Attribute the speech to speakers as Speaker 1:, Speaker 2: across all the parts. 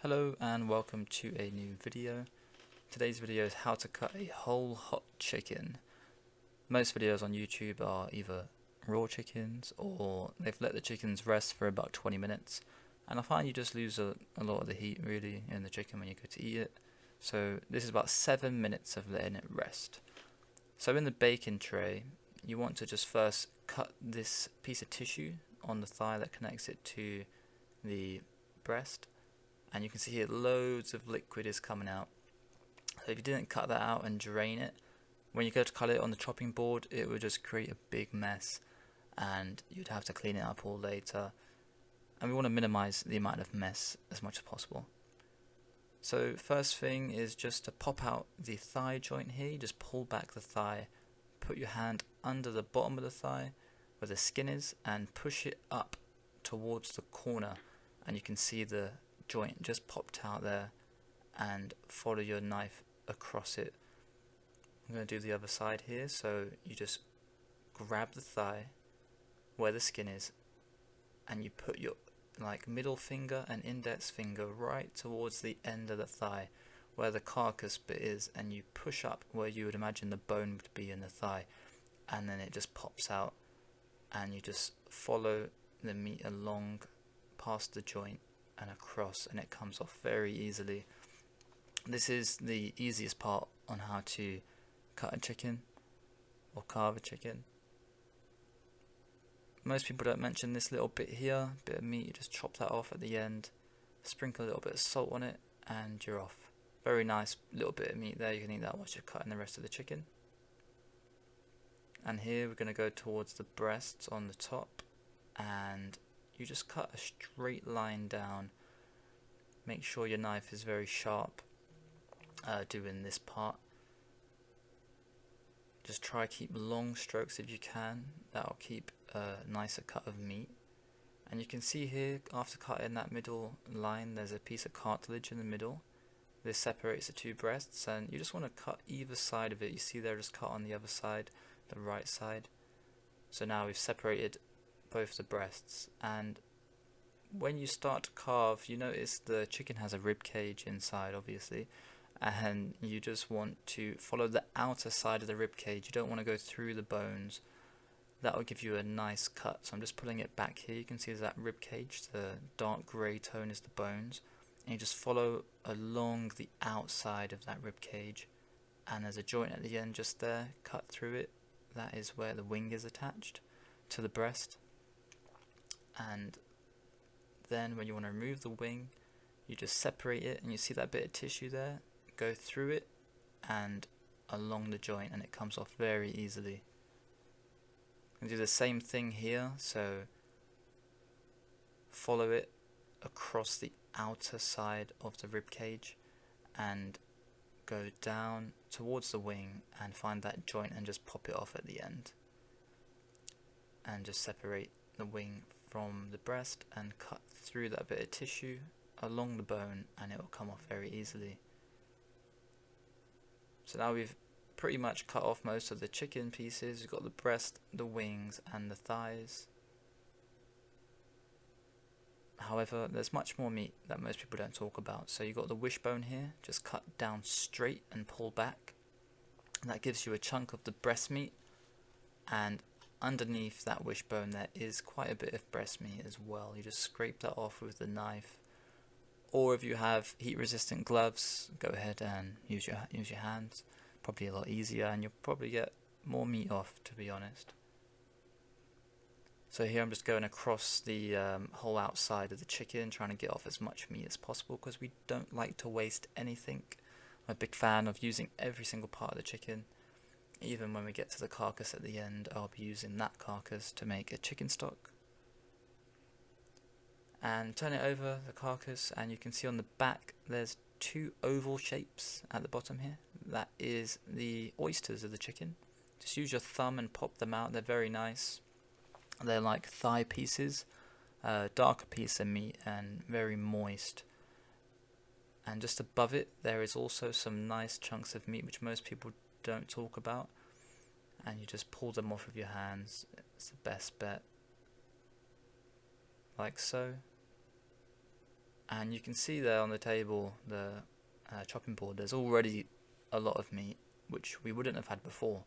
Speaker 1: Hello and welcome to a new video. Today's video is how to cut a whole hot chicken. Most videos on YouTube are either raw chickens or they've let the chickens rest for about 20 minutes, and I find you just lose a lot of the heat really in the chicken when you go to eat it. So this is about 7 minutes of letting it rest. So in the baking tray you want to just first cut this piece of tissue on the thigh that connects it to the breast. And you can see here loads of liquid is coming out. So if you didn't cut that out and drain it, when you go to cut it on the chopping board, it would just create a big mess and you'd have to clean it up all later. And we want to minimize the amount of mess as much as possible. So first thing is just to pop out the thigh joint here. You just pull back the thigh, put your hand under the bottom of the thigh where the skin is and push it up towards the corner, and you can see the joint just popped out there, and follow your knife across it. I'm going to do the other side here, so you just grab the thigh where the skin is and you put your middle finger and index finger right towards the end of the thigh where the carcass bit is, and you push up where you would imagine the bone would be in the thigh, and then it just pops out, and you just follow the meat along past the joint and across, and it comes off very easily. This is the easiest part on how to cut a chicken or carve a chicken. Most people don't mention this little bit here, bit of meat. You just chop that off at the end, sprinkle a little bit of salt on it, and you're off. Very nice little bit of meat there. You can eat that whilst you're cutting the rest of the chicken. And here we're going to go towards the breasts on the top, and you just cut a straight line down. Make sure your knife is very sharp doing this part. Just try to keep long strokes if you can. That'll keep a nicer cut of meat. And you can see here, after cutting that middle line, there's a piece of cartilage in the middle. This separates the two breasts, and you just want to cut either side of it. You see there, just cut on the other side, the right side. So now we've separated both the breasts, and when you start to carve, you notice the chicken has a rib cage inside, obviously, and you just want to follow the outer side of the rib cage. You don't want to go through the bones. That will give you a nice cut. So I'm just pulling it back here. You can see there's that rib cage. The dark grey tone is the bones, and you just follow along the outside of that rib cage, and there's a joint at the end just there. Cut through it. That is where the wing is attached to the breast. And then when you want to remove the wing, you just separate it, and you see that bit of tissue there, go through it and along the joint, and it comes off very easily. And do the same thing here, so follow it across the outer side of the rib cage and go down towards the wing and find that joint and just pop it off at the end, and just separate the wing from the breast and cut through that bit of tissue along the bone, and it will come off very easily. So now we've pretty much cut off most of the chicken pieces. We've got the breast, the wings and the thighs. However, there's much more meat that most people don't talk about. So you've got the wishbone here, just cut down straight and pull back. And that gives you a chunk of the breast meat, and underneath that wishbone there is quite a bit of breast meat as well. You just scrape that off with the knife, or if you have heat resistant gloves, go ahead and use your hands. Probably a lot easier, and you'll probably get more meat off, to be honest. So here I'm just going across the whole outside of the chicken, trying to get off as much meat as possible because we don't like to waste anything. I'm a big fan of using every single part of the chicken. Even when we get to the carcass at the end, I'll be using that carcass to make a chicken stock. And turn it over the carcass, and you can see on the back there's two oval shapes at the bottom here. That is the oysters of the chicken. Just use your thumb and pop them out. They're very nice. They're like thigh pieces, darker piece of meat and very moist. And just above it there is also some nice chunks of meat which most people don't talk about, and you just pull them off with your hands. It's the best bet, like so. And you can see there on the table, the chopping board, there's already a lot of meat which we wouldn't have had before.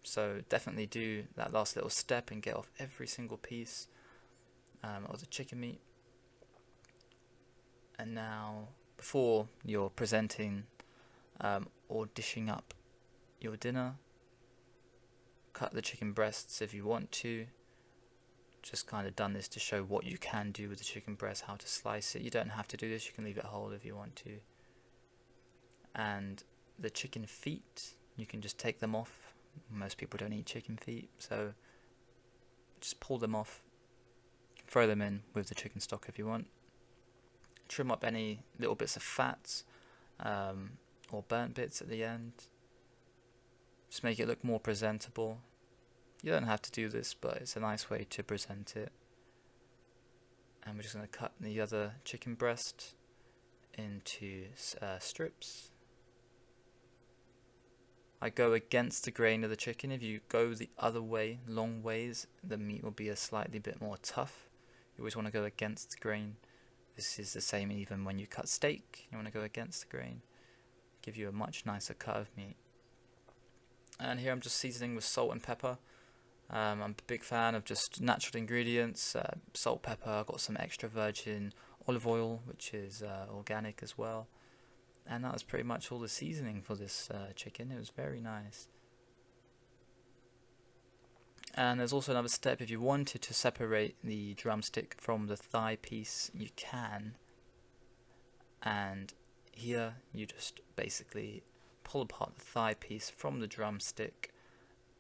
Speaker 1: So definitely do that last little step and get off every single piece of the chicken meat. And now, before you're presenting or dishing up your dinner, cut the chicken breasts if you want to. Just kind of done this to show what you can do with the chicken breast, how to slice it. You don't have to do this, you can leave it whole if you want to. And the chicken feet, you can just take them off. Most people don't eat chicken feet, so just pull them off, throw them in with the chicken stock if you want. Trim up any little bits of fat or burnt bits at the end. Just make it look more presentable. You don't have to do this, but it's a nice way to present it. And we're just going to cut the other chicken breast into strips. I go against the grain of the chicken. If you go the other way, long ways, the meat will be a slightly bit more tough. You always want to go against the grain. This is the same even when you cut steak. You want to go against the grain. Give you a much nicer cut of meat. And here I'm just seasoning with salt and pepper. I'm a big fan of just natural ingredients, salt, pepper. I've got some extra virgin olive oil, which is organic as well. And that was pretty much all the seasoning for this chicken. It was very nice. And there's also another step. If you wanted to separate the drumstick from the thigh piece, you can. And here you just basically pull apart the thigh piece from the drumstick,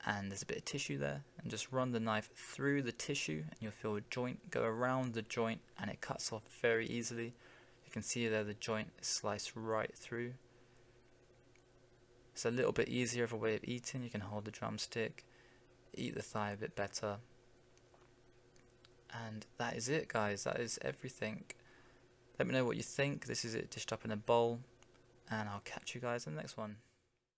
Speaker 1: and there's a bit of tissue there, and just run the knife through the tissue and you'll feel a joint go around the joint, and it cuts off very easily. You can see there the joint is sliced right through. It's a little bit easier of a way of eating. You can hold the drumstick, eat the thigh a bit better. And that is it, guys. That is everything. Let me know what you think. This is it dished up in a bowl, and I'll catch you guys in the next one.